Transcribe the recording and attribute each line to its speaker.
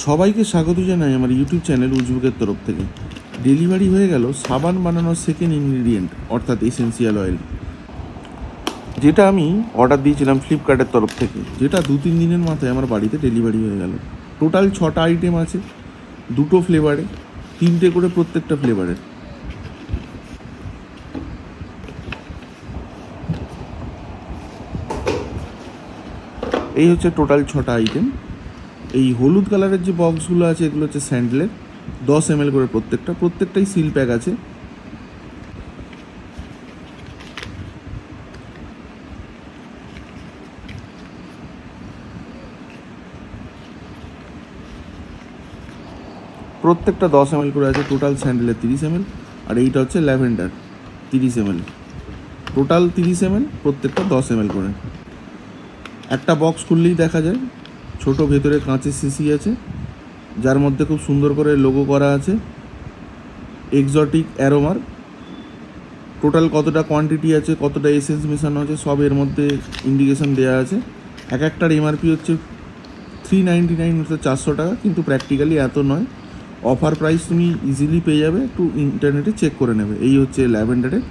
Speaker 1: সবাইকে স্বাগত জানাই আমার ইউটিউব চ্যানেল উজবুকের তরফ থেকে। ডেলিভারি হয়ে গেল সাবান বানানোর সেকেন্ড ইনগ্রিডিয়েন্ট অর্থাৎ এসেন্সিয়াল অয়েল, যেটা আমি অর্ডার দিয়েছিলাম ফ্লিপকার্টের তরফ থেকে, যেটা 2-3 দিনের মাথায় আমার বাড়িতে ডেলিভারি হয়ে গেল। টোটাল 6টা আইটেম আছে, 2টো ফ্লেভারে, 3টে করে প্রত্যেকটা ফ্লেভারের। এই হচ্ছে টোটাল 6টা আইটেম। এই হলুদ কালারের যে বক্সগুলো আছে এগুলো হচ্ছে স্যান্ডেলের, 10 ml করে প্রত্যেকটাই সিল প্যাক আছে। প্রত্যেকটা 10 ml করে আছে। টোটাল স্যান্ডেলের 30 ml, আর এইটা হচ্ছে ল্যাভেন্ডার 30 ml। টোটাল 30 ml, প্রত্যেকটা 10 ml করে। একটা বক্স খুললেই দেখা যায় ছোট ভেতরে কাঁচের শিশি আছে, যার মধ্যে খুব সুন্দর করে লোগো করা আছে এক্সোটিক অ্যারোমার। টোটাল কতটা কোয়ান্টিটি আছে, কতটা এসেন্স মেশানো আছে, সব এর মধ্যে ইন্ডিকেশন দেওয়া আছে। এক একটার এমআরপি হচ্ছে 399, অর্থাৎ 400 টাকা, কিন্তু প্র্যাকটিক্যালি এত নয়। অফার প্রাইস তুমি ইজিলি পেয়ে যাবে, একটু ইন্টারনেটে চেক করে নেবে। এই হচ্ছে ল্যাভেন্ডারের